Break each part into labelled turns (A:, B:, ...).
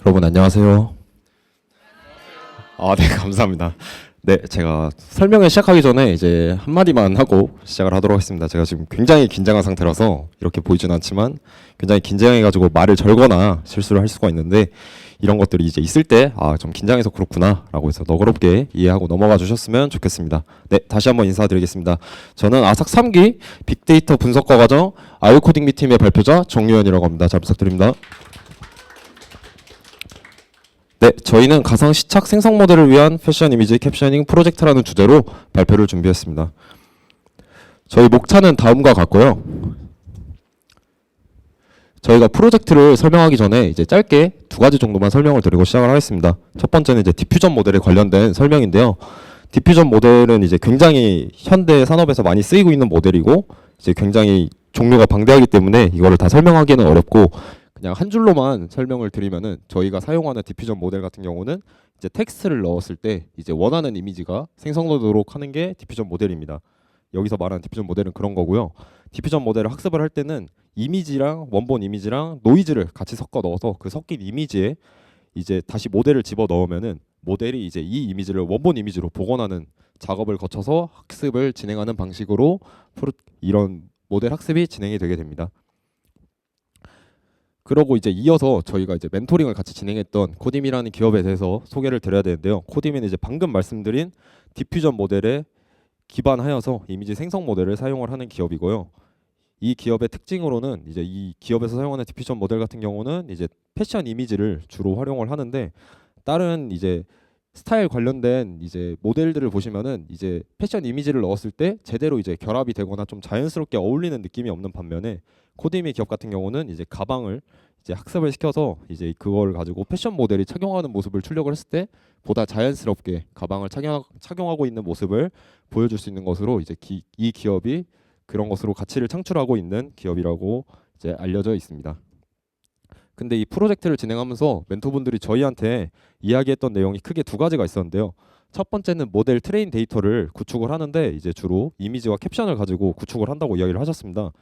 A: 여러분 안녕하세요. 네, 감사합니다. 네, 제가 설명을 시작하기 전에 이제 한마디만 하고 시작을 하도록 하겠습니다. 제가 지금 굉장히 긴장한 상태라서 이렇게 보이진 않지만 굉장히 긴장해가지고 말을 절거나 실수를 할 수가 있는데, 이런 것들이 이제 있을 때 좀 긴장해서 그렇구나 라고 해서 너그럽게 이해하고 넘어가 주셨으면 좋겠습니다. 네, 다시 한번 인사드리겠습니다. 저는 아삭 3기 빅데이터 분석과 과정 아이오코딩 팀의 발표자 정유현이라고 합니다. 잘 부탁드립니다. 네, 저희는 가상 시착 생성 모델을 위한 패션 이미지 캡셔닝 프로젝트라는 주제로 발표를 준비했습니다. 저희 목차는 다음과 같고요. 저희가 프로젝트를 설명하기 전에 이제 짧게 두 가지 정도만 설명을 드리고 시작을 하겠습니다. 첫 번째는 이제 디퓨전 모델에 관련된 설명인데요. 디퓨전 모델은 이제 굉장히 현대 산업에서 많이 쓰이고 있는 모델이고, 이제 굉장히 종류가 방대하기 때문에 이거를 다 설명하기는 어렵고, 그냥 한 줄로만 설명을 드리면은, 저희가 사용하는 디퓨전 모델 같은 경우는 이제 텍스트를 넣었을 때 이제 원하는 이미지가 생성되도록 하는 게 디퓨전 모델입니다. 여기서 말하는 디퓨전 모델은 그런 거고요. 디퓨전 모델을 학습을 할 때는 이미지랑 원본 이미지랑 노이즈를 같이 섞어 넣어서 그 섞인 이미지에 이제 다시 모델을 집어 넣으면은 모델이 이제 이 이미지를 원본 이미지로 복원하는 작업을 거쳐서 학습을 진행하는 방식으로 이런 모델 학습이 진행이 되게 됩니다. 그러고 이제 이어서 저희가 이제 멘토링을 같이 진행했던 코딤이라는 기업에 대해서 소개를 드려야 되는데요. 코딤은 이제 방금 말씀드린 디퓨전 모델에 기반하여서 이미지 생성 모델을 사용을 하는 기업이고요. 이 기업의 특징으로는 이제 이 기업에서 사용하는 디퓨전 모델 같은 경우는 이제 패션 이미지를 주로 활용을 하는데, 다른 이제 스타일 관련된 이제 모델들을 보시면은 이제 패션 이미지를 넣었을 때 제대로 이제 결합이 되거나 좀 자연스럽게 어울리는 느낌이 없는 반면에, 코디미 기업 같은 경우는 이제 가방을 이제 학습을 시켜서 이제 그걸 가지고 패션 모델이 착용하는 모습을 출력을 했을 때 보다 자연스럽게 가방을 착용하고 있는 모습을 보여줄 수 있는 것으로 이제 이 기업이 그런 것으로 가치를 창출하고 있는 기업이라고 이제 알려져 있습니다. 근데 이 프로젝트를 진행하면서 멘토분들이 저희한테 이야기했던 내용이 크게 두 가지가 있었는데요. 첫 번째는 모델 트레인 데이터를 구축을 하는데 이제 주로 이미지와 캡션을 가지고 구축을 한다고 이야기를 하셨습니다.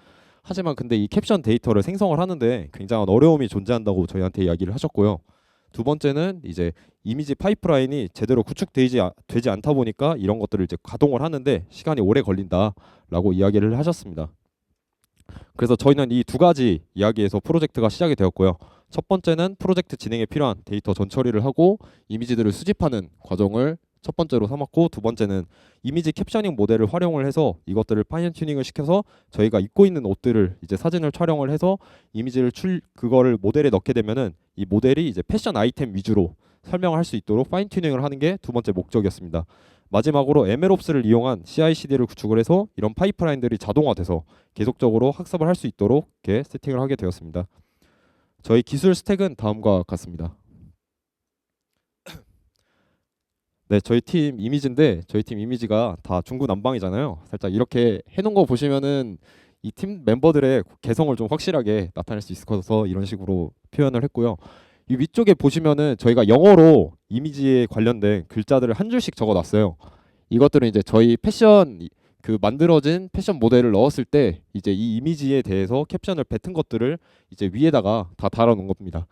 A: 하지만 근데 이 캡션 데이터를 생성을 하는데 굉장한 어려움이 존재한다고 저희한테 이야기를 하셨고요. 두 번째는 이제 이미지 파이프라인이 제대로 구축되지 않다 보니까 이런 것들을 이제 가동을 하는데 시간이 오래 걸린다라고 이야기를 하셨습니다. 그래서 저희는 이 두 가지 이야기에서 프로젝트가 시작이 되었고요. 첫 번째는 프로젝트 진행에 필요한 데이터 전처리를 하고 이미지들을 수집하는 과정을 첫 번째로 삼았고, 두 번째는 이미지 캡셔닝 모델을 활용을 해서 이것들을 파인 튜닝을 시켜서 저희가 입고 있는 옷들을 이제 사진을 촬영을 해서 이미지를 그거를 모델에 넣게 되면은 이 모델이 이제 패션 아이템 위주로 설명할 수 있도록 파인 튜닝을 하는 게 두 번째 목적이었습니다. 마지막으로 MLOps를 이용한 CI/CD를 구축을 해서 이런 파이프라인들이 자동화돼서 계속적으로 학습을 할 수 있도록 이렇게 세팅을 하게 되었습니다. 저희 기술 스택은 다음과 같습니다. 네, 저희 팀 이미지인데 저희 팀 이미지가 다 중구난방이잖아요. 살짝 이렇게 해놓은 거 보시면은 이 팀 멤버들의 개성을 좀 확실하게 나타낼 수 있어서 이런 식으로 표현을 했고요. 이 위쪽에 보시면은 저희가 영어로 이미지에 관련된 글자들을 한 줄씩 적어놨어요. 이것들은 이제 저희 패션 그 만들어진 패션 모델을 넣었을 때 이제 이 이미지에 대해서 캡션을 뱉은 것들을 이제 위에다가 다 달아놓은 겁니다.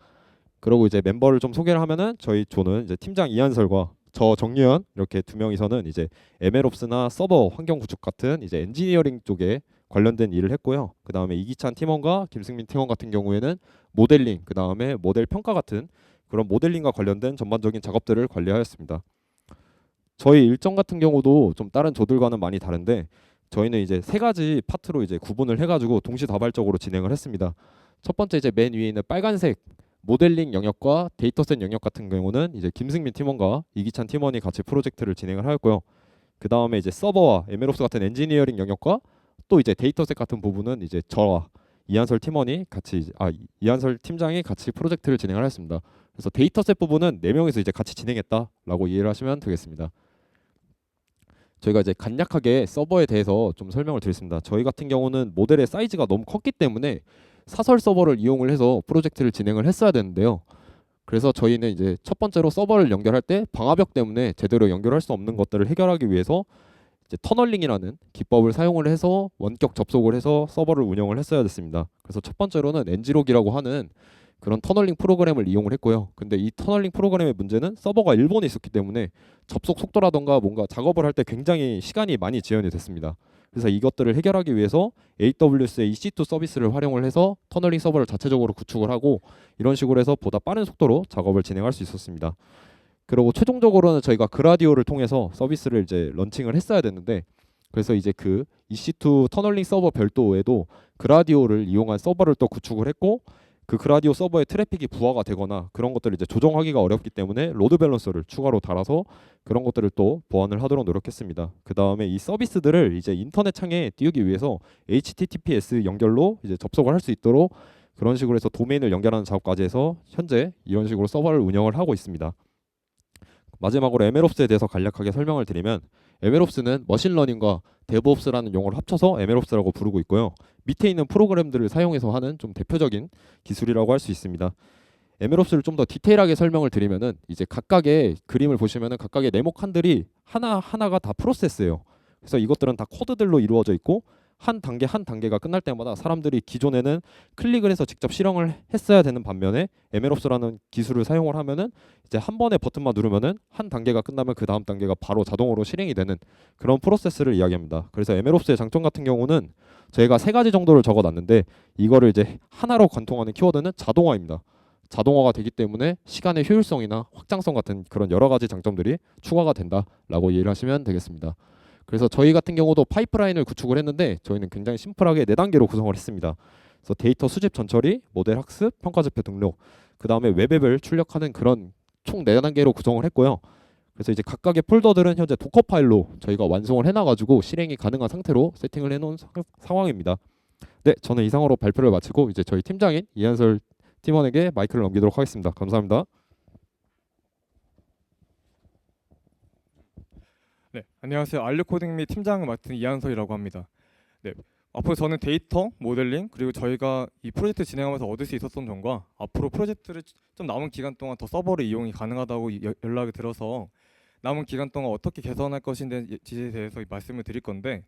A: 그리고 이제 멤버를 좀 소개를 하면은 저는 이제 팀장 이한설과 저 정유현 이렇게 두 명이서는 이제 MLOps나 서버 환경 구축 같은 이제 엔지니어링 쪽에 관련된 일을 했고요. 그 다음에 이기찬 팀원과 김승민 팀원 같은 경우에는 모델링, 그 다음에 모델 평가 같은 그런 모델링과 관련된 전반적인 작업들을 관리하였습니다. 저희 일정 같은 경우도 좀 다른 조들과는 많이 다른데, 저희는 이제 세 가지 파트로 이제 구분을 해가지고 동시다발적으로 진행을 했습니다. 첫 번째 이제 맨 위에 있는 빨간색 모델링 영역과 데이터셋 영역 같은 경우는 이제 김승민 팀원과 이기찬 팀원이 같이 프로젝트를 진행을 하였고요. 그 다음에 이제 서버와 MLOps 같은 엔지니어링 영역과 또 이제 데이터셋 같은 부분은 이제 저와 이한설 팀원이 같이 이한설 팀장이 같이 프로젝트를 진행을 했습니다. 그래서 데이터셋 부분은 4명이서 이제 같이 진행했다라고 이해를 하시면 되겠습니다. 저희가 이제 간략하게 서버에 대해서 좀 설명을 드리겠습니다. 저희 같은 경우는 모델의 사이즈가 너무 컸기 때문에 사설 서버를 이용을 해서 프로젝트를 진행을 했어야 되는데요. 그래서 저희는 이제 첫 번째로 서버를 연결할 때 방화벽 때문에 제대로 연결할 수 없는 것들을 해결하기 위해서 이제 터널링이라는 기법을 사용을 해서 원격 접속을 해서 서버를 운영을 했어야 됐습니다. 그래서 첫 번째로는 엔지록이라고 하는 그런 터널링 프로그램을 이용을 했고요. 근데 이 터널링 프로그램의 문제는 서버가 일본에 있었기 때문에 접속 속도라던가 뭔가 작업을 할 때 굉장히 시간이 많이 지연이 됐습니다. 그래서 이것들을 해결하기 위해서 AWS의 EC2 서비스를 활용을 해서 터널링 서버를 자체적으로 구축을 하고 이런 식으로 해서 보다 빠른 속도로 작업을 진행할 수 있었습니다. 그리고 최종적으로는 저희가 그라디오를 통해서 서비스를 이제 런칭을 했어야 됐는데 그래서 이제 그 EC2 터널링 서버 별도에도 그라디오를 이용한 서버를 또 구축을 했고 그 그라디오 서버의 트래픽이 부하가 되거나 그런 것들을 이제 조정하기가 어렵기 때문에 로드 밸런서를 추가로 달아서 그런 것들을 또 보완을 하도록 노력했습니다. 그 다음에 이 서비스들을 이제 인터넷 창에 띄우기 위해서 HTTPS 연결로 이제 접속을 할 수 있도록 그런 식으로 해서 도메인을 연결하는 작업까지 해서 현재 이런 식으로 서버를 운영을 하고 있습니다. 마지막으로 MLOps에 대해서 간략하게 설명을 드리면 MLOps는 머신러닝과 DevOps라는 용어를 합쳐서 MLOps라고 부르고 있고요. 밑에 있는 프로그램들을 사용해서 하는 좀 대표적인 기술이라고 할 수 있습니다. MLOps를 좀 더 디테일하게 설명을 드리면은 이제 각각의 그림을 보시면은 각각의 네모 칸들이 하나하나가 다 프로세스예요. 그래서 이것들은 다 코드들로 이루어져 있고 한 단계 한 단계가 끝날 때마다 사람들이 기존에는 클릭을 해서 직접 실행을 했어야 되는 반면에 MLOps라는 기술을 사용을 하면은 이제 한 번에 버튼만 누르면은 한 단계가 끝나면 그 다음 단계가 바로 자동으로 실행이 되는 그런 프로세스를 이야기합니다. 그래서 MLOps의 장점 같은 경우는 저희가 세 가지 정도를 적어놨는데 이거를 이제 하나로 관통하는 키워드는 자동화입니다. 자동화가 되기 때문에 시간의 효율성이나 확장성 같은 그런 여러 가지 장점들이 추가가 된다라고 이해를 하시면 되겠습니다. 그래서 저희 같은 경우도 파이프라인을 구축을 했는데 저희는 굉장히 심플하게 4단계로 구성을 했습니다. 그래서 데이터 수집 전처리, 모델 학습, 평가 지표 등록, 그 다음에 웹앱을 출력하는 그런 총 4단계로 구성을 했고요. 그래서 이제 각각의 폴더들은 현재 도커 파일로 저희가 완성을 해놔가지고 실행이 가능한 상태로 세팅을 해놓은 상황입니다. 네, 저는 이상으로 발표를 마치고 이제 저희 팀장인 이한솔 팀원에게 마이크를 넘기도록 하겠습니다. 감사합니다.
B: 네, 안녕하세요. 알류코딩 및 팀장을 맡은 이한솔이라고 합니다. 네, 앞으로 저는 데이터, 모델링, 그리고 저희가 이 프로젝트 진행하면서 얻을 수 있었던 점과 앞으로 프로젝트를 좀 남은 기간 동안 더 서버를 이용이 가능하다고 연락이 들어서 남은 기간 동안 어떻게 개선할 것인지에 대해서 말씀을 드릴 건데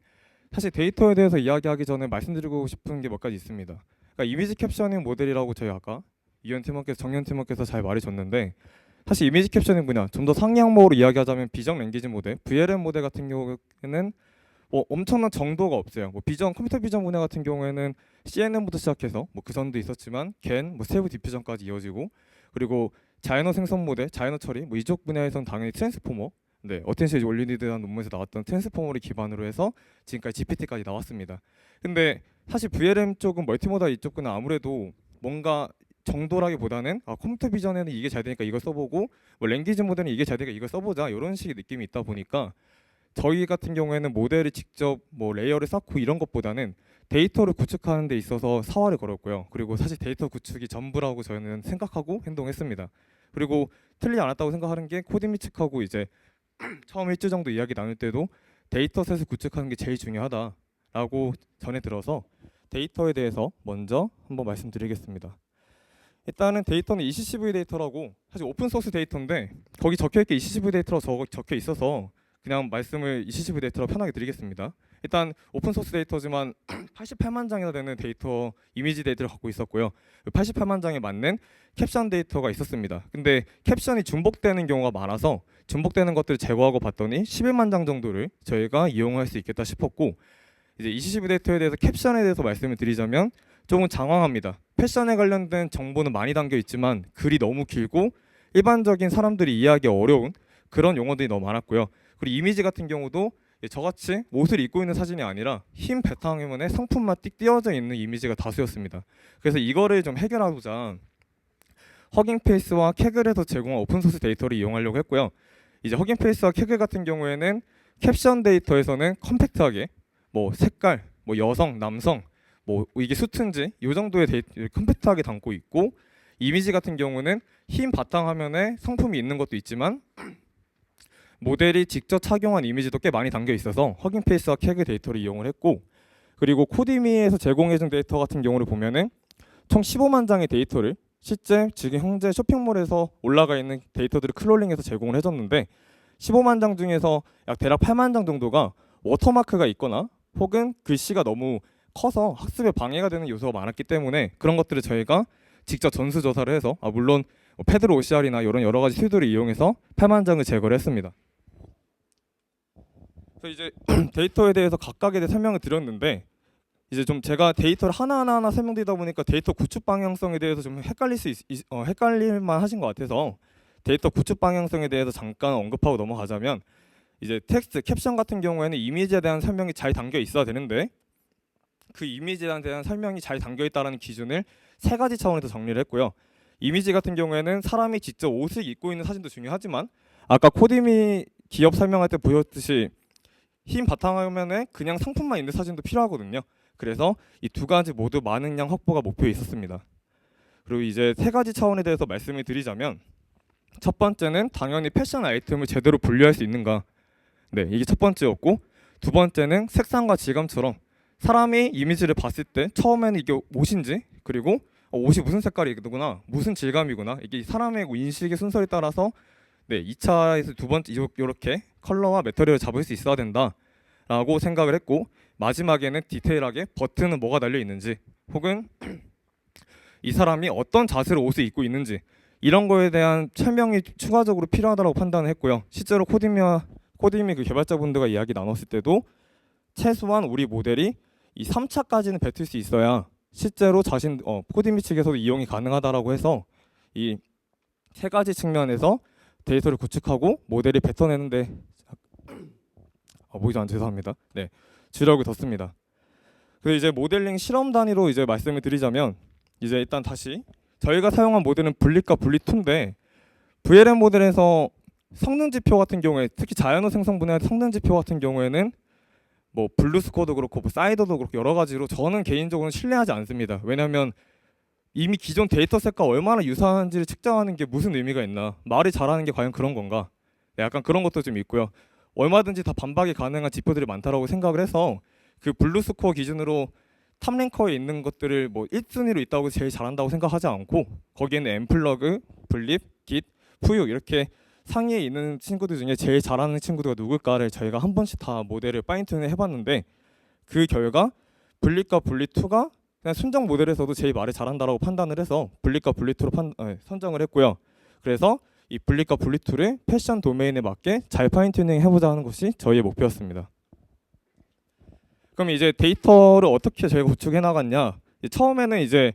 B: 사실 데이터에 대해서 이야기하기 전에 말씀드리고 싶은 게 몇 가지 있습니다. 그러니까 이미지 캡셔닝 모델이라고 저희 아까 이현 팀원께서 정현 팀원께서 잘 말해줬는데 사실 이미지 캡션이 뭐냐 좀 더 상위 항목으로 이야기하자면 비전 랭귀지 모델, VLM 모델 같은 경우에는 엄청난 정도가 없어요. 컴퓨터 비전 분야 같은 경우에는 CNN부터 시작해서 그 전도 있었지만 GAN, 스테이블 디퓨전까지 이어지고 그리고 자연어 생성 모델, 자연어 처리 이쪽 분야에서는 당연히 트랜스포머, 네, 어텐션 올리니드라는 논문에서 나왔던 트랜스포머를 기반으로 해서 지금까지 GPT까지 나왔습니다. 근데 사실 VLM 쪽은 멀티모달 이쪽은 아무래도 뭔가 정도라기보다는 컴퓨터 비전에는 이게 잘 되니까 이걸 써보고 랭귀지 모델은 이게 잘 되니까 이걸 써보자 이런 식의 느낌이 있다 보니까 저희 같은 경우에는 모델을 직접 레이어를 쌓고 이런 것보다는 데이터를 구축하는 데 있어서 사활을 걸었고요. 그리고 사실 데이터 구축이 전부라고 저는 생각하고 행동했습니다. 그리고 틀리지 않았다고 생각하는 게 코딩 측하고 이제 처음 일주 정도 이야기 나눌 때도 데이터셋을 구축하는 게 제일 중요하다라고 전해 들어서 데이터에 대해서 먼저 한번 말씀드리겠습니다. 일단은 데이터는 ECCV 데이터라고 사실 오픈소스 데이터인데 거기 적혀있게 ECCV 데이터라고 적혀 있어서 그냥 말씀을 ECCV 데이터로 편하게 드리겠습니다. 일단 오픈소스 데이터지만 88만 장이나 되는 데이터 이미지 데이터를 갖고 있었고요. 88만 장에 맞는 캡션 데이터가 있었습니다. 근데 캡션이 중복되는 경우가 많아서 중복되는 것들을 제거하고 봤더니 11만 장 정도를 저희가 이용할 수 있겠다 싶었고 이제 ECCV 데이터에 대해서 캡션에 대해서 말씀을 드리자면 조금 장황합니다. 패션에 관련된 정보는 많이 담겨 있지만 글이 너무 길고 일반적인 사람들이 이해하기 어려운 그런 용어들이 너무 많았고요. 그리고 이미지 같은 경우도 저같이 옷을 입고 있는 사진이 아니라 흰 바탕화면에 상품만 띡 띄어져 있는 이미지가 다수였습니다. 그래서 이거를 좀 해결하고자 허깅페이스와 캐글에서 제공한 오픈소스 데이터를 이용하려고 했고요. 이제 허깅페이스와 캐글 같은 경우에는 캡션 데이터에서는 컴팩트하게 색깔, 여성, 남성 이게 수트인지 이 정도의 데이터를 컴팩트하게 담고 있고 이미지 같은 경우는 흰 바탕화면에 성품이 있는 것도 있지만 모델이 직접 착용한 이미지도 꽤 많이 담겨 있어서 허깅페이스와 캐그 데이터를 이용을 했고 그리고 코디미에서 제공해준 데이터 같은 경우를 보면은 총 15만 장의 데이터를 실제 지금 현재 쇼핑몰에서 올라가 있는 데이터들을 클롤링해서 제공을 해줬는데 15만 장 중에서 약 대략 8만 장 정도가 워터마크가 있거나 혹은 글씨가 너무 커서 학습에 방해가 되는 요소가 많았기 때문에 그런 것들을 저희가 직접 전수조사를 해서 물론 패드로 OCR이나 이런 여러 가지 툴들을 이용해서 패만장을 제거를 했습니다. 그래서 이제 데이터에 대해서 각각에 대해 설명을 드렸는데 이제 좀 제가 데이터를 하나하나 설명드리다 보니까 데이터 구축 방향성에 대해서 좀 헷갈릴만 하신 것 같아서 데이터 구축 방향성에 대해서 잠깐 언급하고 넘어가자면 이제 텍스트, 캡션 같은 경우에는 이미지에 대한 설명이 잘 담겨 있어야 되는데 그 이미지에 대한 설명이 잘 담겨 있다는 기준을 세 가지 차원에서 정리를 했고요. 이미지 같은 경우에는 사람이 직접 옷을 입고 있는 사진도 중요하지만 아까 코디미 기업 설명할 때 보였듯이 흰 바탕화면에 그냥 상품만 있는 사진도 필요하거든요. 그래서 이 두 가지 모두 많은 양 확보가 목표에 있었습니다. 그리고 이제 세 가지 차원에 대해서 말씀을 드리자면 첫 번째는 당연히 패션 아이템을 제대로 분류할 수 있는가. 네, 이게 첫 번째였고 두 번째는 색상과 질감처럼 사람이 이미지를 봤을 때 처음에는 이게 옷인지 그리고 옷이 무슨 색깔이구나 무슨 질감이구나 이게 사람의 인식의 순서에 따라서 네, 2차에서 두 번째 이렇게 컬러와 매터리얼을 잡을 수 있어야 된다라고 생각을 했고 마지막에는 디테일하게 버튼은 뭐가 달려 있는지 혹은 이 사람이 어떤 자세로 옷을 입고 있는지 이런 거에 대한 설명이 추가적으로 필요하다고 판단을 했고요. 실제로 코디미 그 개발자분들과 이야기 나눴을 때도 최소한 우리 모델이 이 3차까지는 뱉을 수 있어야 실제로 코디미 측에서도 이용이 가능하다라고 해서 이 세 가지 측면에서 데이터를 구축하고 모델이 뱉어내는데 보이지 않 죄송합니다. 네, 주력을 뒀습니다. 그래서 이제 모델링 실험 단위로 이제 말씀을 드리자면 이제 일단 다시 저희가 사용한 모델은 분리과 분리2인데 VLM 모델에서 성능 지표 같은 경우에 특히 자연어 생성 분야의 성능 지표 같은 경우에는 뭐 블루스코어도 그렇고 뭐 사이더도 그렇고 여러 가지로 저는 개인적으로 신뢰하지 않습니다. 왜냐하면 이미 기존 데이터셋과 얼마나 유사한지를 측정하는 게 무슨 의미가 있나, 말이 잘하는 게 과연 그런 건가, 약간 그런 것도 좀 있고요. 얼마든지 다 반박이 가능한 지표들이 많다라고 생각을 해서 그 블루스코어 기준으로 탑랭커에 있는 것들을 뭐 1순위로 있다고 제일 잘한다고 생각하지 않고 거기에는 엠플러그, 블립, 깃, 푸육 이렇게 상위에 있는 친구들 중에 제일 잘하는 친구들가 누굴까를 저희가 한 번씩 다 모델을 파인튜닝 해봤는데 그 결과 분리과 분리2가 그냥 순정 모델에서도 제일 말을 잘한다라고 판단을 해서 분리과 분리2로 선정을 했고요. 그래서 이 분리과 분리2를 패션 도메인에 맞게 잘 파인튜닝 해보자 하는 것이 저희의 목표였습니다. 그럼 이제 데이터를 어떻게 저희가 구축해 나갔냐? 처음에는 이제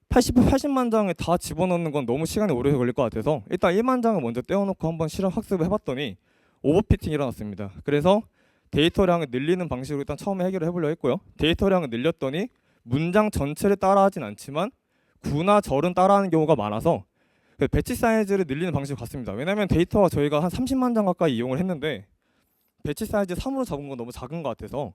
B: 80만 장을 다 집어넣는 건 너무 시간이 오래 걸릴 것 같아서 일단 1만 장을 먼저 떼어놓고 한번 실험 학습을 해봤더니 오버피팅이 일어났습니다. 그래서 데이터량을 늘리는 방식으로 일단 처음에 해결을 해보려고 했고요. 데이터량을 늘렸더니 문장 전체를 따라하진 않지만 구나 절은 따라하는 경우가 많아서 배치 사이즈를 늘리는 방식으로 갔습니다. 왜냐하면 데이터가 저희가 한 30만 장 가까이 이용을 했는데 배치 사이즈 3으로 잡은 건 너무 작은 것 같아서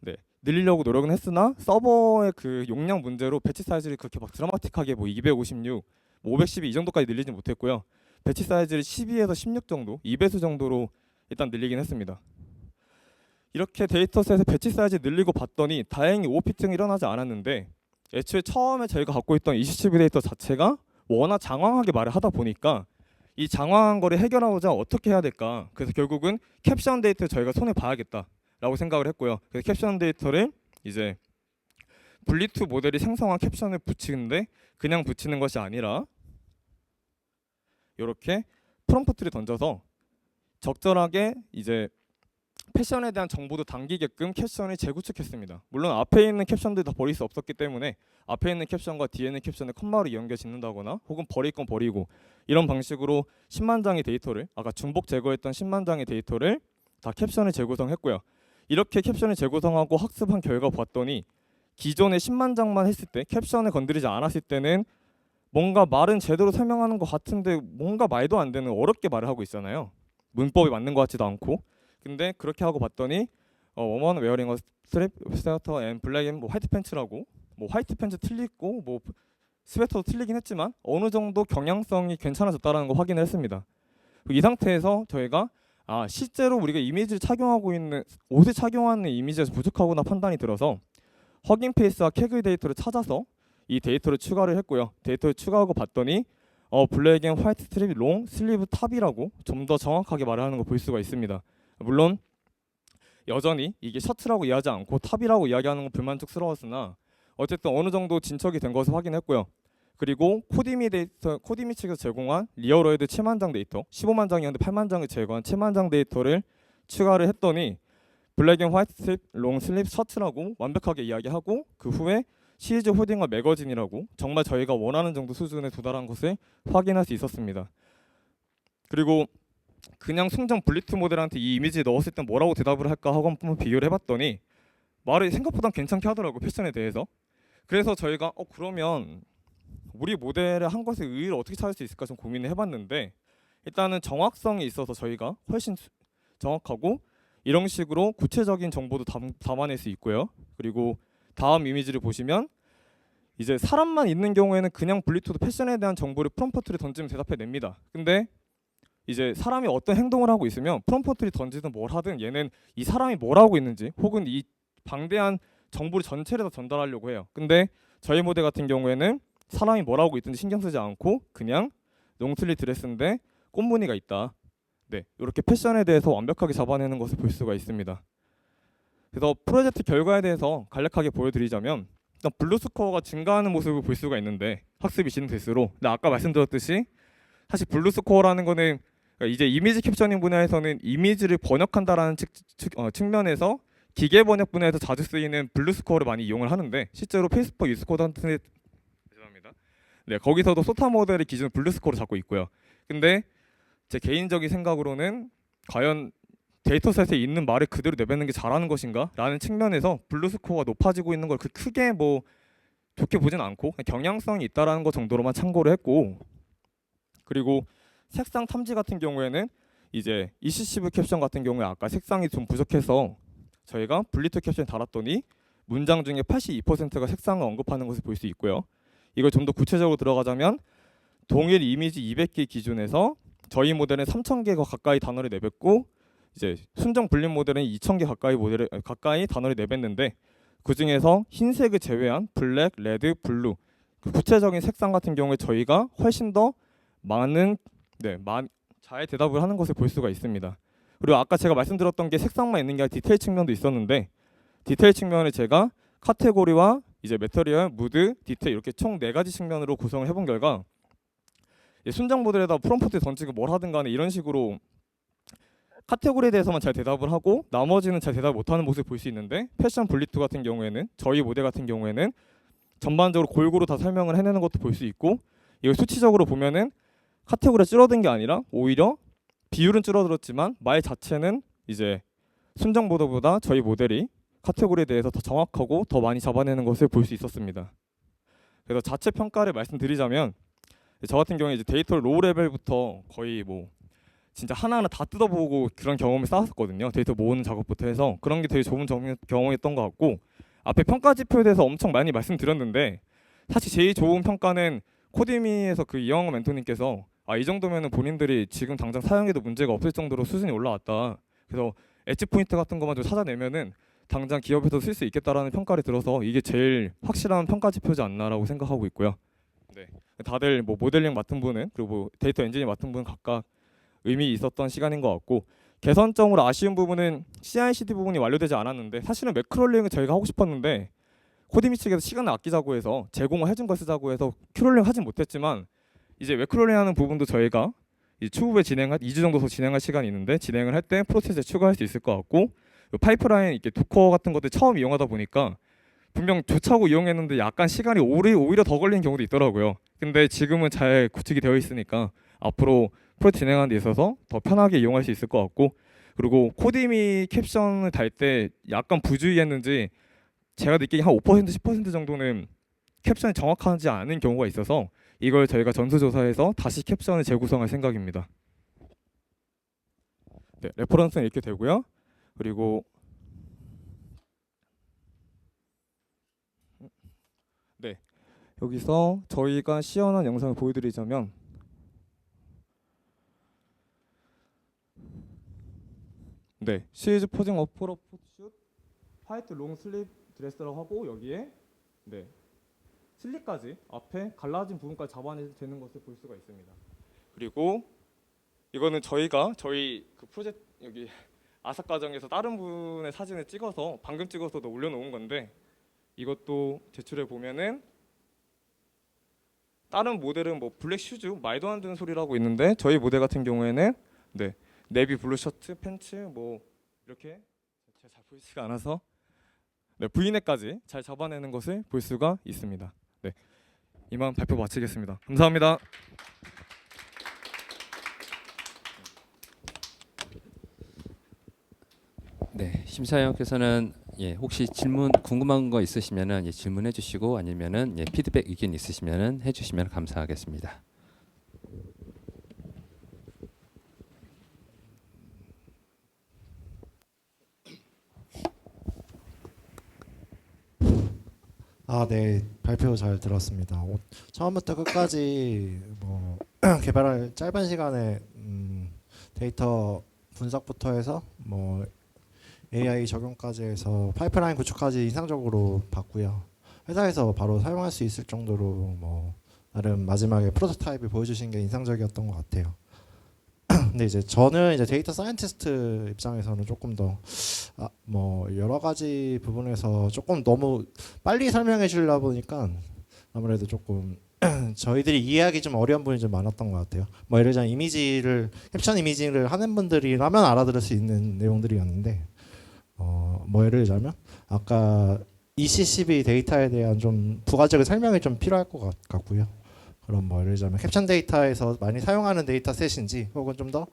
B: 네, 늘리려고 노력은 했으나 서버의 그 용량 문제로 배치 사이즈를 그렇게 막 드라마틱하게 뭐 256, 뭐 512 이 정도까지 늘리지 못했고요. 배치 사이즈를 12에서 16 정도, 2배수 정도로 일단 늘리긴 했습니다. 이렇게 데이터셋에 배치 사이즈 늘리고 봤더니 다행히 오버피팅이 일어나지 않았는데 애초에 처음에 저희가 갖고 있던 27비 데이터 자체가 워낙 장황하게 말을 하다 보니까 이 장황한 거를 해결하고자 어떻게 해야 될까? 그래서 결국은 캡션 데이터를 저희가 손에 봐야겠다라고 생각을 했고요. 그래서 캡션 데이터를 이제 분리2 모델이 생성한 캡션을 붙이는데 그냥 붙이는 것이 아니라 이렇게 프롬프트를 던져서 적절하게 이제 패션에 대한 정보도 담기게끔 캡션을 재구축했습니다. 물론 앞에 있는 캡션들 다 버릴 수 없었기 때문에 앞에 있는 캡션과 뒤에 있는 캡션을 컴마로 이연결 짓는다거나 혹은 버릴 건 버리고 이런 방식으로 10만 장의 데이터를 아까 중복 제거했던 10만 장의 데이터를 다 캡션을 재구성했고요. 이렇게 캡션을 재구성하고 학습한 결과 봤더니 기존에 10만 장만 했을 때 캡션을 건드리지 않았을 때는 뭔가 말은 제대로 설명하는 것 같은데 뭔가 말도 안 되는 어렵게 말을 하고 있잖아요. 문법이 맞는 것 같지도 않고. 근데 그렇게 하고 봤더니 워먼 웨어링 스트립 스웨터 앤 블랙 앤 화이트 팬츠라고 뭐 화이트 팬츠 틀리고 뭐 스웨터도 틀리긴 했지만 어느 정도 경향성이 괜찮아졌다라는 거 확인을 했습니다. 이 상태에서 저희가 실제로 우리가 이미지를 착용하고 있는 옷을 착용하는 이미지에서 부족하구나 판단이 들어서 허깅 페이스와 캐글 데이터를 찾아서 이 데이터를 추가를 했고요. 데이터를 추가하고 봤더니 블랙 앤 화이트 스트립 롱 슬리브 탑이라고 좀 더 정확하게 말하는 거 볼 수가 있습니다. 물론 여전히 이게 셔츠라고 이해하지 않고 탑이라고 이야기하는 건 불만족스러웠으나 어쨌든 어느 정도 진척이 된 것을 확인했고요. 그리고 코디미 측에서 제공한 리얼월드 7만 장 데이터, 15만 장이었는데 8만 장을 제거한 7만 장 데이터를 추가를 했더니 블랙 앤 화이트 슬립, 롱 슬립 셔츠라고 완벽하게 이야기하고 그 후에 시리즈 호딩과 매거진이라고 정말 저희가 원하는 정도 수준에 도달한 것을 확인할 수 있었습니다. 그리고 그냥 순정 블리트 모델한테 이 이미지 넣었을 때 뭐라고 대답을 할까 하고 한번 비교를 해봤더니 말을 생각보다 괜찮게 하더라고, 패션에 대해서. 그래서 저희가 그러면 우리 모델의 한 것의 의의를 어떻게 찾을 수 있을까 좀 고민을 해봤는데, 일단은 정확성이 있어서 저희가 훨씬 정확하고 이런 식으로 구체적인 정보도 담아낼 수 있고요. 그리고 다음 이미지를 보시면 이제 사람만 있는 경우에는 그냥 블리투드 패션에 대한 정보를 프롬프트를 던지면 대답해냅니다. 근데 이제 사람이 어떤 행동을 하고 있으면 프롬프트를 던지든 뭘 하든 얘는 이 사람이 뭘 하고 있는지 혹은 이 방대한 정보를 전체를 다 전달하려고 해요. 근데 저희 모델 같은 경우에는 사람이 뭘 하고 있든지 신경 쓰지 않고 그냥 롱슬리 드레스인데 꽃무늬가 있다. 네, 이렇게 패션에 대해서 완벽하게 잡아내는 것을 볼 수가 있습니다. 그래서 프로젝트 결과에 대해서 간략하게 보여드리자면, 일단 블루 스코어가 증가하는 모습을 볼 수가 있는데 학습이 진행될수록, 근데 아까 말씀드렸듯이 사실 블루 스코어라는 거는 이제 이미지 캡처닝 분야에서는 이미지를 번역한다라는 측면에서 기계 번역 분야에서 자주 쓰이는 블루 스코어를 많이 이용을 하는데, 실제로 페이스북 유스코드 같은 죄송합니다. 네, 거기서도 소타 모델의 기준 블루 스코어를 잡고 있고요. 근데 제 개인적인 생각으로는 과연 데이터셋에 있는 말을 그대로 내뱉는 게 잘하는 것인가? 라는 측면에서 블루 스코어가 높아지고 있는 걸 그 크게 뭐 좋게 보진 않고 경향성이 있다라는 것 정도로만 참고를 했고, 그리고 색상 탐지 같은 경우에는 이제 이시시브 캡션 같은 경우에 아까 색상이 좀 부족해서 저희가 블리투 캡션에 달았더니 문장 중에 82%가 색상을 언급하는 것을 볼 수 있고요. 이걸 좀 더 구체적으로 들어가자면 동일 이미지 200개 기준에서 저희 모델은 3,000개가 가까이 단어를 내뱉고 이제 순정 블린 모델은 2,000개 가까이 단어를 내뱉는데, 그 중에서 흰색을 제외한 블랙, 레드, 블루 그 구체적인 색상 같은 경우에 저희가 훨씬 더 많은 잘 대답을 하는 것을 볼 수가 있습니다. 그리고 아까 제가 말씀드렸던 게 색상만 있는 게 아니라 디테일 측면도 있었는데, 디테일 측면을 제가 카테고리와 이제 매터리얼, 무드, 디테일 이렇게 총 4가지 측면으로 구성을 해본 결과 순정 모델에다 프롬프트 던지고 뭘 하든 간에 이런 식으로 카테고리에 대해서만 잘 대답을 하고 나머지는 잘 대답 못하는 모습을 볼 수 있는데, 패션 블리투 같은 경우에는 저희 모델 같은 경우에는 전반적으로 골고루 다 설명을 해내는 것도 볼 수 있고, 이걸 수치적으로 보면은 카테고리가 줄어든 게 아니라 오히려 비율은 줄어들었지만 말 자체는 이제 순정 모델보다 저희 모델이 카테고리에 대해서 더 정확하고 더 많이 잡아내는 것을 볼 수 있었습니다. 그래서 자체 평가를 말씀드리자면, 저 같은 경우에 이제 데이터를 로우 레벨부터 거의 뭐 진짜 하나하나 다 뜯어보고 그런 경험을 쌓았었거든요. 데이터 모으는 작업부터 해서 그런 게 되게 좋은 경험이었던 것 같고, 앞에 평가 지표에 대해서 엄청 많이 말씀드렸는데 사실 제일 좋은 평가는 코디미에서 그 이영호 멘토님께서 이 정도면은 본인들이 지금 당장 사용해도 문제가 없을 정도로 수준이 올라왔다. 그래서 엣지 포인트 같은 것만 좀 찾아내면은 당장 기업에서 쓸 수 있겠다라는 평가를 들어서 이게 제일 확실한 평가 지표지 않나라고 생각하고 있고요. 네, 다들 뭐 모델링 맡은 분은 그리고 뭐 데이터 엔지니어 맡은 분은 각각 의미 있었던 시간인 것 같고, 개선점으로 아쉬운 부분은 CI/CD 부분이 완료되지 않았는데, 사실은 맥크롤링을 저희가 하고 싶었는데 코디미 측에서 시간을 아끼자고 해서 제공을 해준 걸 쓰자고 해서 크롤링 하진 못했지만, 이제 웹크롤링 하는 부분도 저희가 추후에 2주 정도 더 진행할 시간이 있는데 진행을 할 때 프로세스에 추가할 수 있을 것 같고, 파이프라인 이렇게 도커 같은 것들 처음 이용하다 보니까 분명 좋자고 이용했는데 약간 시간이 오히려 더 걸리는 경우도 있더라고요. 근데 지금은 잘 구축이 되어 있으니까 앞으로 프로젝트 진행하는 데 있어서 더 편하게 이용할 수 있을 것 같고, 그리고 코디미 캡션을 달 때 약간 부주의했는지 제가 느끼기 한 5% 10% 정도는 캡션이 정확하지 않은 경우가 있어서 이걸 저희가 전수조사해서 다시 캡션을 재구성할 생각입니다. 네, 레퍼런스는 이렇게 되고요. 그리고 네, 여기서 저희가 시연한 영상을 보여드리자면, 네, 시리즈 포징 어프로 포트슛 화이트 롱 슬립 드레스라고 하고 여기에 네 슬립까지 앞에 갈라진 부분까지 잡아내도 되는 것을 볼 수가 있습니다. 그리고 이거는 저희 그 프로젝트 여기 아삭 과정에서 다른 분의 사진을 찍어서 방금 찍어서도 올려놓은 건데, 이것도 제출해 보면은 다른 모델은 뭐 블랙 슈즈 말도 안 되는 소리라고 있는데 저희 모델 같은 경우에는 네비 블루 셔츠 팬츠 뭐 이렇게 제가 잘 보이지가 않아서 V넥까지 잘 잡아내는 것을 볼 수가 있습니다. 네, 이만 발표 마치겠습니다. 감사합니다.
C: 네, 심사위원께서는 혹시 질문 궁금한 거 있으시면은 질문해 주시고 아니면은 피드백 의견 있으시면은 해 주시면 감사하겠습니다.
D: 네. 발표 잘 들었습니다. 처음부터 끝까지 뭐 개발할 짧은 시간에 데이터 분석부터 해서 뭐 AI 적용까지 해서 파이프라인 구축까지 인상적으로 봤고요. 회사에서 바로 사용할 수 있을 정도로 뭐 나름 마지막에 프로토타입을 보여주신 게 인상적이었던 것 같아요. 근데 이제 저는 이제 데이터 사이언티스트 입장에서는 조금 더 뭐 여러 가지 부분에서 조금 너무 빨리 설명해 주려 보니까 아무래도 조금 저희들이 이해하기 좀 어려운 부분이 좀 많았던 것 같아요. 뭐 예를 들자면 캡션 이미지를 하는 분들이라면 알아들을 수 있는 내용들이었는데 뭐 예를 들자면 아까 ECCB 데이터에 대한 좀 부가적인 설명이 좀 필요할 것 같고요. 그럼 뭐 예를 들자면 캡션 데이터에서 많이 사용하는 데이터셋인지 혹은 좀 더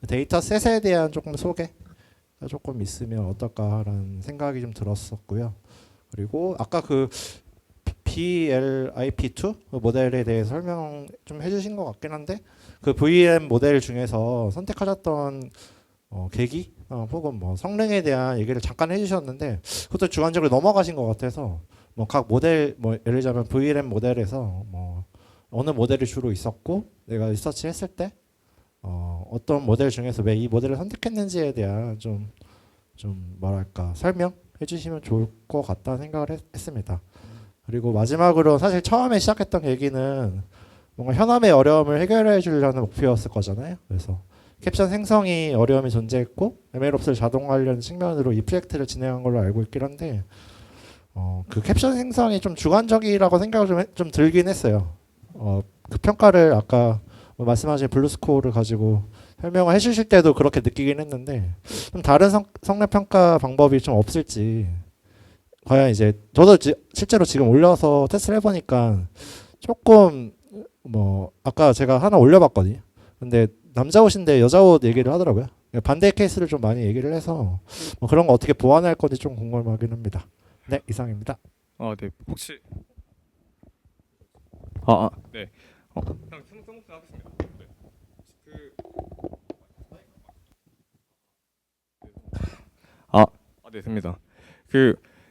D: 데이터셋에 대한 조금 소개가 조금 있으면 어떨까라는 생각이 좀 들었었고요. 그리고 아까 그 BLIP2 모델에 대해서 설명 좀 해주신 것 같긴 한데 그 VM 모델 중에서 선택하셨던 계기 혹은 뭐 성능에 대한 얘기를 잠깐 해주셨는데 그것도 주관적으로 넘어가신 것 같아서 뭐 각 모델 뭐 예를 들자면 VLM 모델에서 뭐 어느 모델이 주로 있었고 내가 리서치했을 때 어떤 모델 중에서 왜 이 모델을 선택했는지에 대한 좀 뭐랄까 설명해 주시면 좋을 것 같다는 생각을 했습니다. 그리고 마지막으로 사실 처음에 시작했던 계기는 뭔가 현암의 어려움을 해결해 주려는 목표였을 거잖아요. 그래서 캡션 생성이 어려움이 존재했고 MLOps를 자동화하려는 측면으로 이 프로젝트를 진행한 걸로 알고 있긴 한데 그 캡션 생성이 좀 주관적이라고 생각을 좀 들긴 했어요. 그 평가를 아까 말씀하신 블루스코어를 가지고 설명을 해주실 때도 그렇게 느끼긴 했는데 좀 다른 성능 평가 방법이 좀 없을지 과연 이제 저도 실제로 지금 올려서 테스트를 해보니까 조금 뭐 아까 제가 하나 올려봤거든요. 근데 남자 옷인데 여자 옷 얘기를 하더라고요. 반대 케이스를 좀 많이 얘기를 해서 뭐 그런 거 어떻게 보완할 건지 좀 궁금하긴 합니다. 네, 이상입니다.
B: 네, 혹시 네. 그냥 스무스 하겠습니다. 네. 네, 됩니다.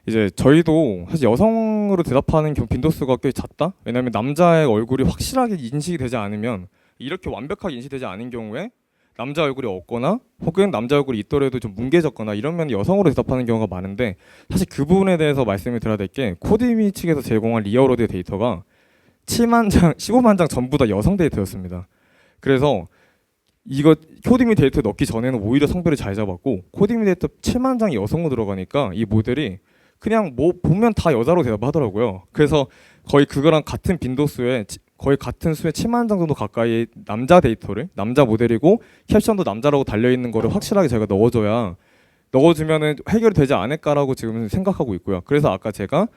B: 이제 저희도 사실 여성으로 대답하는 빈도수가 꽤 잦다. 왜냐하면 남자의 얼굴이 확실하게 인식이 되지 않으면 이렇게 완벽하게 인식되지 않은 경우에 남자 얼굴이 없거나 혹은 남자 얼굴이 있더라도 좀 뭉개졌거나 이러면 여성으로 대답하는 경우가 많은데 사실 그 부분에 대해서 말씀을 드려야 될 게 코디미 측에서 제공한 리얼워드 데이터가 7만 장, 15만 장 전부 다 여성 데이터였습니다. 그래서 이거 코디미 데이터 넣기 전에는 오히려 성별을 잘 잡았고 코디미 데이터 7만 장이 여성으로 들어가니까 이 모델이 그냥 뭐 보면 다 여자로 대답하더라고요. 그래서 거의 그거랑 같은 빈도수에 거의 같은 수의 7만 장 정도 가까이 남자 데이터를 남자 모델이고 캡션도 남자라고 달려있는 거를 확실하게 저희가 넣어주면은 해결이 되지 않을까라고 지금 생각하고 있고요. 그래서 아까 저희가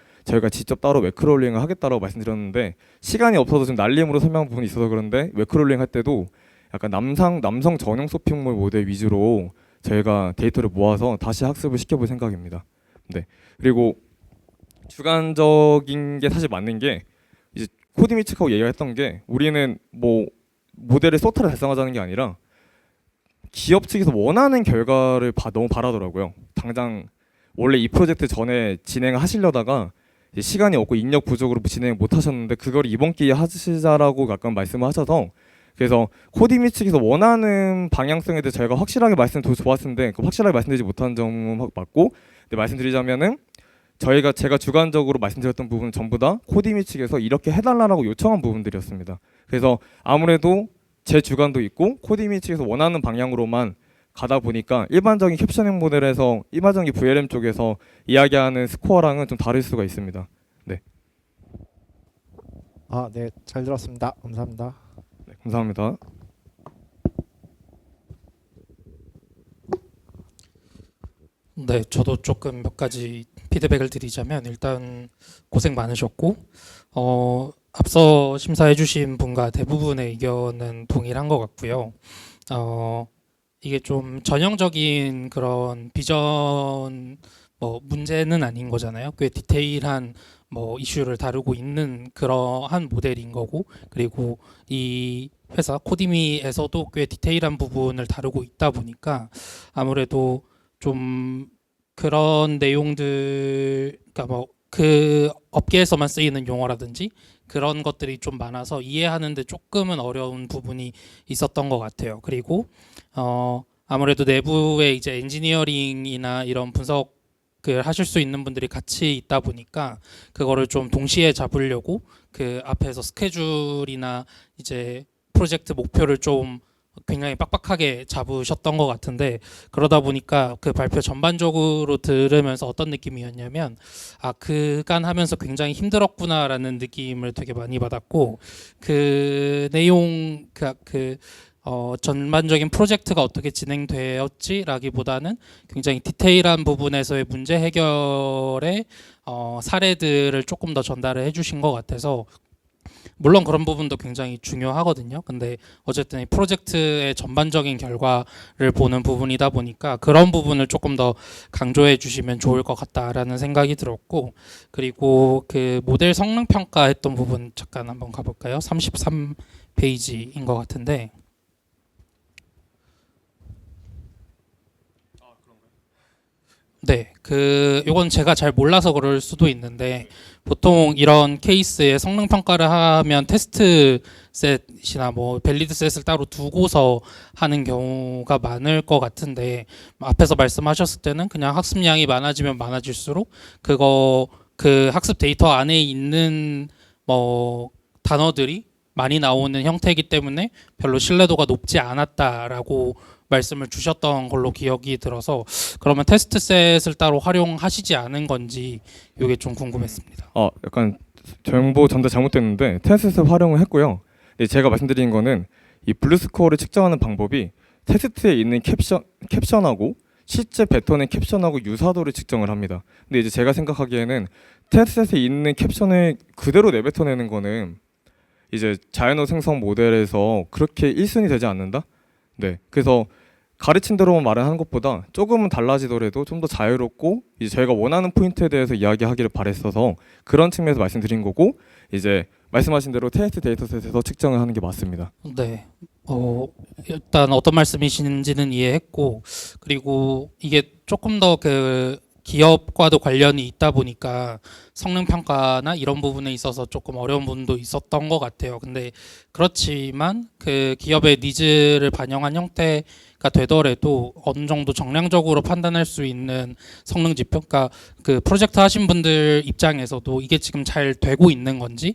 B: 직접 따로 웹크롤링을 하겠다라고 말씀드렸는데 시간이 없어서 지금 날림으로 설명한 부분이 있어서 그런데 웹크롤링 할 때도 약간 남성 전용 쇼핑몰 모델 위주로 저희가 데이터를 모아서 다시 학습을 시켜볼 생각입니다. 네. 그리고 주관적인 게 사실 맞는 게 이제 코디미 측하고 얘기했던 게 우리는 뭐 모델의 소타를 달성하자는 게 아니라 기업 측에서 원하는 결과를 너무 바라더라고요. 당장 원래 이 프로젝트 전에 진행을 하시려다가 시간이 없고 인력 부족으로 진행 못 하셨는데 그걸 이번 기회에 하시자라고 가끔 말씀을 하셔서 그래서 코디미 측에서 원하는 방향성에 대해서 저희가 확실하게 말씀드려 좋았는데 그 확실하게 말씀드리지 못한 점은 맞고 근데 말씀드리자면은 제가 주관적으로 말씀드렸던 부분은 전부 다 코디미 측에서 이렇게 해달라고 요청한 부분들이었습니다. 그래서 아무래도 제 주관도 있고 코디미 측에서 원하는 방향으로만 가다 보니까 일반적인 캡셔닝 모델에서 일반적인 VLM 쪽에서 이야기하는 스코어랑은 좀 다를 수가 있습니다. 네.
D: 네, 잘 들었습니다. 감사합니다.
B: 네, 감사합니다.
E: 네, 저도 조금 몇 가지 피드백을 드리자면 일단 고생 많으셨고 앞서 심사해주신 분과 대부분의 의견은 동일한 것 같고요. 이게 좀 전형적인 그런 비전 문제는 아닌 거잖아요. 꽤 디테일한 이슈를 다루고 있는 그러한 모델인 거고, 그리고 이 회사 코디미에서도 꽤 디테일한 부분을 다루고 있다 보니까 아무래도 좀 그런 내용들, 그러니까 그 업계에서만 쓰이는 용어라든지 그런 것들이 좀 많아서 이해하는데 조금은 어려운 부분이 있었던 것 같아요. 그리고 아무래도 내부에 이제 엔지니어링이나 이런 분석을 하실 수 있는 분들이 같이 있다 보니까 그거를 좀 동시에 잡으려고 그 앞에서 스케줄이나 이제 프로젝트 목표를 좀 굉장히 빡빡하게 잡으셨던 것 같은데, 그러다 보니까 그 발표 전반적으로 들으면서 어떤 느낌이었냐면 그간 하면서 굉장히 힘들었구나라는 느낌을 되게 많이 받았고, 그 내용 전반적인 프로젝트가 어떻게 진행되었지라기보다는 굉장히 디테일한 부분에서의 문제 해결의 사례들을 조금 더 전달을 해주신 것 같아서, 물론 그런 부분도 굉장히 중요하거든요. 근데 어쨌든 이 프로젝트의 전반적인 결과를 보는 부분이다 보니까 그런 부분을 조금 더 강조해 주시면 좋을 것 같다라는 생각이 들었고, 그리고 그 모델 성능 평가했던 부분 잠깐 한번 가볼까요? 33페이지인 것 같은데. 네, 요건 제가 잘 몰라서 그럴 수도 있는데, 보통 이런 케이스에 성능 평가를 하면 테스트 셋이나 밸리드 셋을 따로 두고서 하는 경우가 많을 것 같은데, 앞에서 말씀하셨을 때는 그냥 학습량이 많아지면 많아질수록 그 학습 데이터 안에 있는 단어들이 많이 나오는 형태이기 때문에 별로 신뢰도가 높지 않았다라고 말씀을 주셨던 걸로 기억이 들어서, 그러면 테스트 셋을 따로 활용하시지 않은 건지 이게 좀 궁금했습니다.
B: 약간 정보 전달 잘못됐는데 테스트셋 활용을 했고요. 근데 제가 말씀드린 거는 이 블루스코어를 측정하는 방법이 테스트에 있는 캡션하고 실제 뱉어낸 캡션하고 유사도를 측정을 합니다. 근데 이제 제가 생각하기에는 테스트셋에 있는 캡션을 그대로 내뱉어내는 거는 이제 자연어 생성 모델에서 그렇게 1순위 되지 않는다? 네, 그래서 가르친 대로만 말을 하는 것보다 조금은 달라지더라도 좀 더 자유롭고 이제 저희가 원하는 포인트에 대해서 이야기하기를 바랬어서 그런 측면에서 말씀드린 거고, 이제 말씀하신 대로 테스트 데이터셋에서 측정을 하는 게 맞습니다.
E: 네, 일단 어떤 말씀이신지는 이해했고, 그리고 이게 조금 더 기업과도 관련이 있다 보니까 성능 평가나 이런 부분에 있어서 조금 어려운 부분도 있었던 것 같아요. 근데 그렇지만 그 기업의 니즈를 반영한 형태가 되더라도 어느 정도 정량적으로 판단할 수 있는 성능 지표, 그러니까 그 프로젝트 하신 분들 입장에서도 이게 지금 잘 되고 있는 건지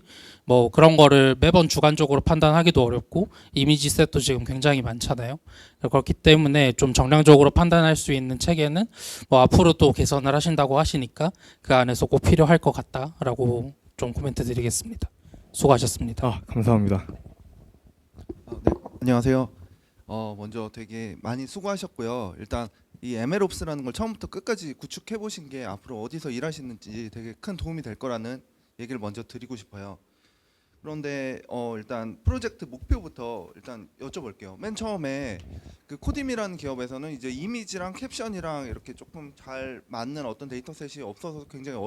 E: 그런 거를 매번 주관적으로 판단하기도 어렵고, 이미지 셋도 지금 굉장히 많잖아요. 그렇기 때문에 좀 정량적으로 판단할 수 있는 체계는 앞으로 또 개선을 하신다고 하시니까 그 안에서 꼭 필요할 것 같다라고 좀 코멘트 드리겠습니다. 수고하셨습니다.
B: 감사합니다.
F: 네, 안녕하세요. 먼저 되게 많이 수고하셨고요. 일단 이 MLOps라는 걸 처음부터 끝까지 구축해 보신 게 앞으로 어디서 일하시는지 되게 큰 도움이 될 거라는 얘기를 먼저 드리고 싶어요. 그런데 일단 프로젝트 목표부터 일단 여쭤볼게요. 맨 처음에 그 코딤이라는 기업에서는 이제 이미지랑 캡션이랑 이렇게 조금 잘 맞는 어떤 데이터셋이 없어서 굉장히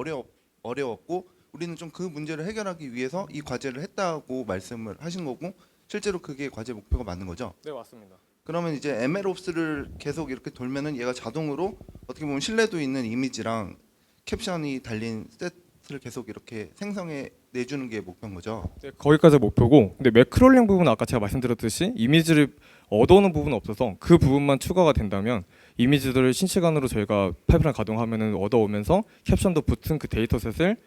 F: 어려웠고, 우리는 좀 그 문제를 해결하기 위해서 이 과제를 했다고 말씀을 하신 거고, 실제로 그게 과제 목표가 맞는 거죠?
B: 네, 맞습니다.
F: 그러면 이제 MLOps를 계속 이렇게 돌면은 얘가 자동으로 어떻게 보면 신뢰도 있는 이미지랑 캡션이 달린 셋을 계속 이렇게 생성해 내주는 게 목표인 거죠.
B: 네, 거기까지 목표고, 근데 매크롤링 부분은 아까 제가 말씀드렸듯이 이미지를 얻어오는 부분은 없어서 그 부분만 추가가 된다면 이미지들을 실시간으로 저희가 파이프라인 가동하면은 얻어오면서 캡션도 붙은 그 데이터셋을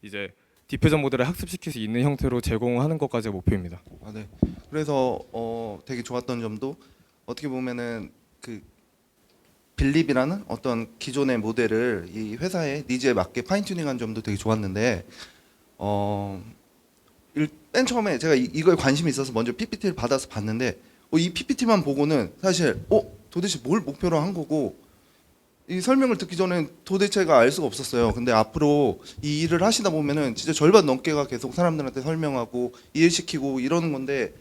B: 이제 디퓨전 모델에 학습시킬 수 있는 형태로 제공하는 것까지가 목표입니다.
F: 네. 그래서 되게 좋았던 점도 어떻게 보면은 그 빌립이라는 어떤 기존의 모델을 이 회사의 니즈에 맞게 파인 튜닝한 점도 되게 좋았는데 맨 처음에 제가 이거에 관심이 있어서 먼저 PPT를 받아서 봤는데 이 PPT만 보고는 사실 도대체 뭘 목표로 한 거고 이 설명을 듣기 전엔 도대체가 알 수가 없었어요. 근데 앞으로 이 일을 하시다 보면은 진짜 절반 넘게가 계속 사람들한테 설명하고 이해시키고 이러는 건데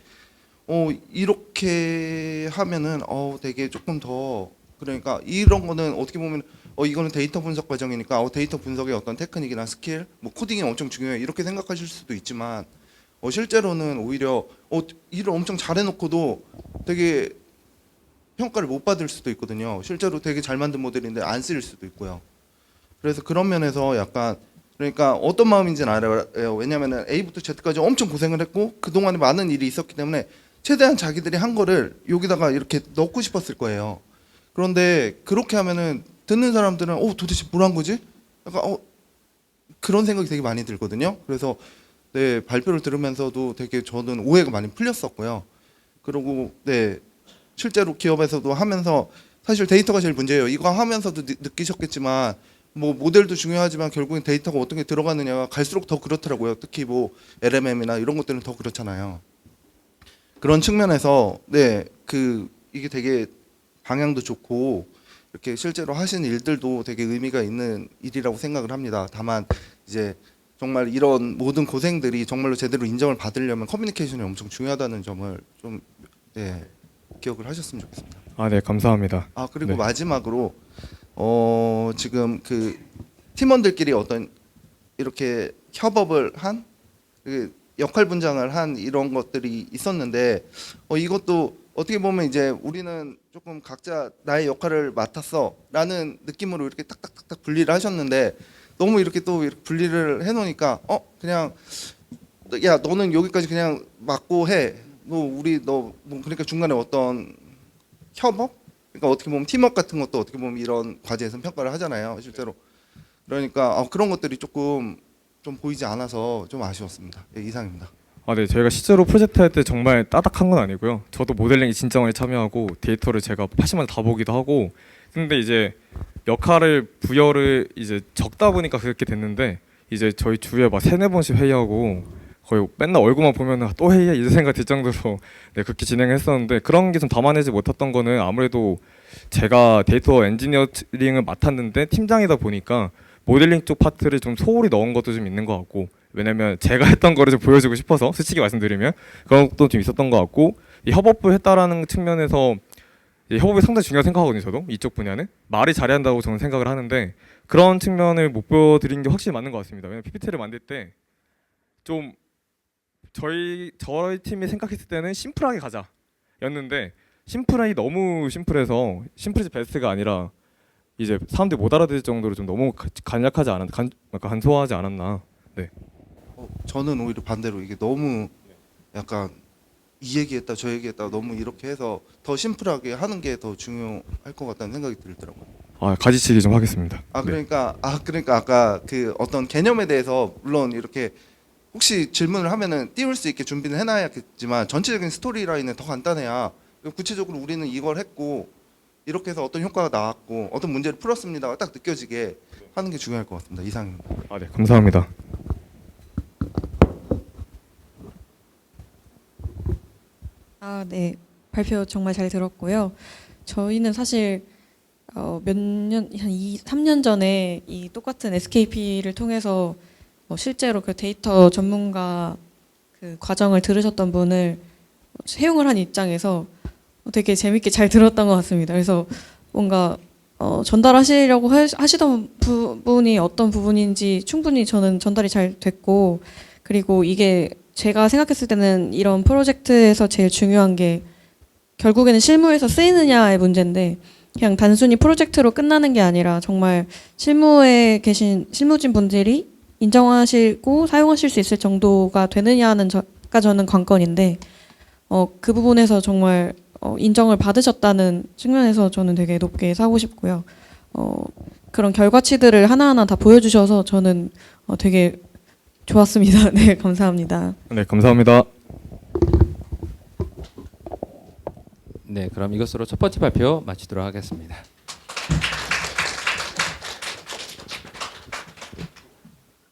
F: 이렇게 하면은 되게 조금 더 그러니까 이런 거는 어떻게 보면 이거는 데이터 분석 과정이니까 데이터 분석의 어떤 테크닉이나 스킬, 뭐 코딩이 엄청 중요해 이렇게 생각하실 수도 있지만 실제로는 오히려 일을 엄청 잘해놓고도 되게 평가를 못 받을 수도 있거든요. 실제로 되게 잘 만든 모델인데 안 쓰일 수도 있고요. 그래서 그런 면에서 약간 그러니까 어떤 마음인지는 알아요. 왜냐하면 A부터 Z까지 엄청 고생을 했고 그동안에 많은 일이 있었기 때문에 최대한 자기들이 한 거를 여기다가 이렇게 넣고 싶었을 거예요. 그런데 그렇게 하면은 듣는 사람들은 도대체 뭘 한 거지? 약간 그런 생각이 되게 많이 들거든요. 그래서 네, 발표를 들으면서도 되게 저는 오해가 많이 풀렸었고요. 그리고 네, 실제로 기업에서도 하면서 사실 데이터가 제일 문제예요. 이거 하면서도 느끼셨겠지만 뭐 모델도 중요하지만 결국엔 데이터가 어떻게 들어가느냐가 갈수록 더 그렇더라고요. 특히 뭐 LMM이나 이런 것들은 더 그렇잖아요. 그런 측면에서 네, 이게 되게 방향도 좋고 이렇게 실제로 하신 일들도 되게 의미가 있는 일이라고 생각을 합니다. 다만 이제 정말 이런 모든 고생들이 정말로 제대로 인정을 받으려면 커뮤니케이션이 엄청 중요하다는 점을 좀 네, 기억을 하셨으면 좋겠습니다.
B: 네, 감사합니다.
F: 그리고
B: 네.
F: 마지막으로 지금 팀원들끼리 어떤 이렇게 협업을 한 역할 분장을 한 이런 것들이 있었는데 이것도 어떻게 보면 이제 우리는 조금 각자 나의 역할을 맡았어라는 느낌으로 이렇게 딱딱딱딱 분리를 하셨는데 너무 이렇게 또 이렇게 분리를 해놓으니까 그냥 야 너는 여기까지 그냥 맡고 해. 뭐 그러니까 중간에 어떤 협업? 그러니까 어떻게 보면 팀워크 같은 것도 어떻게 보면 이런 과제에서 평가를 하잖아요, 실제로. 그러니까 그런 것들이 조금 좀 보이지 않아서 좀 아쉬웠습니다. 예, 이상입니다.
B: 네, 저희가 실제로 프로젝트 할 때 정말 따닥한 건 아니고요. 저도 모델링에 진짜 많이 참여하고 데이터를 제가 80만 다 보기도 하고. 근데 이제 역할을 부여를 이제 적다 보니까 그렇게 됐는데 이제 저희 주에 막 3-4번씩 회의하고 거의 맨날 얼굴만 보면 또 회의해 이런 생각 들 정도로 네, 그렇게 진행했었는데 그런 게 좀 담아내지 못했던 거는 아무래도 제가 데이터 엔지니어링을 맡았는데 팀장이다 보니까 모델링 쪽 파트를 좀 소홀히 넣은 것도 좀 있는 것 같고 왜냐면 제가 했던 거를 좀 보여주고 싶어서 솔직히 말씀드리면 그런 것도 좀 있었던 것 같고 이 협업을 했다라는 측면에서 협업이 상당히 중요하다고 생각하거든요. 저도 이쪽 분야는 말이 잘해야 한다고 저는 생각을 하는데 그런 측면을 못 보여드린 게 확실히 맞는 것 같습니다. 왜냐면 PPT를 만들 때 좀 저희 팀이 생각했을 때는 심플하게 가자였는데 심플하기 너무 심플해서 심플이즈 베스트가 아니라 이제 사람들이 못 알아들을 정도로 좀 너무 간략하지 않았나, 간소하지 않았나. 네.
F: 저는 오히려 반대로 이게 너무 약간 이 얘기했다 저 얘기했다 너무 이렇게 해서 더 심플하게 하는 게 더 중요할 것 같다는 생각이 들더라고요.
B: 가지치기 좀 하겠습니다.
F: 그러니까 아까 어떤 개념에 대해서 물론 이렇게 혹시 질문을 하면은 띄울 수 있게 준비는 해놔야겠지만 전체적인 스토리라인은 더 간단해야 구체적으로 우리는 이걸 했고 이렇게 해서 어떤 효과가 나왔고 어떤 문제를 풀었습니다가 딱 느껴지게 하는 게 중요할 것 같습니다. 이상입니다.
B: 네, 감사합니다.
G: 네. 발표 정말 잘 들었고요. 저희는 사실 한 3년 전에 이 똑같은 SKP를 통해서 실제로 그 데이터 전문가 그 과정을 들으셨던 분을 채용을 한 입장에서 되게 재밌게 잘 들었던 것 같습니다. 그래서 뭔가 전달하시려고 하시던 부분이 어떤 부분인지 충분히 저는 전달이 잘 됐고 그리고 이게 제가 생각했을 때는 이런 프로젝트에서 제일 중요한 게 결국에는 실무에서 쓰이느냐의 문제인데 그냥 단순히 프로젝트로 끝나는 게 아니라 정말 실무에 계신 실무진 분들이 인정하시고 사용하실 수 있을 정도가 되느냐는 가 저는 관건인데 그 부분에서 정말 인정을 받으셨다는 측면에서 저는 되게 높게 사고 싶고요. 그런 결과치들을 하나하나 다 보여주셔서 저는 되게 좋았습니다. 네, 감사합니다.
B: 네, 감사합니다.
C: 네, 그럼 이것으로 첫 번째 발표 마치도록 하겠습니다.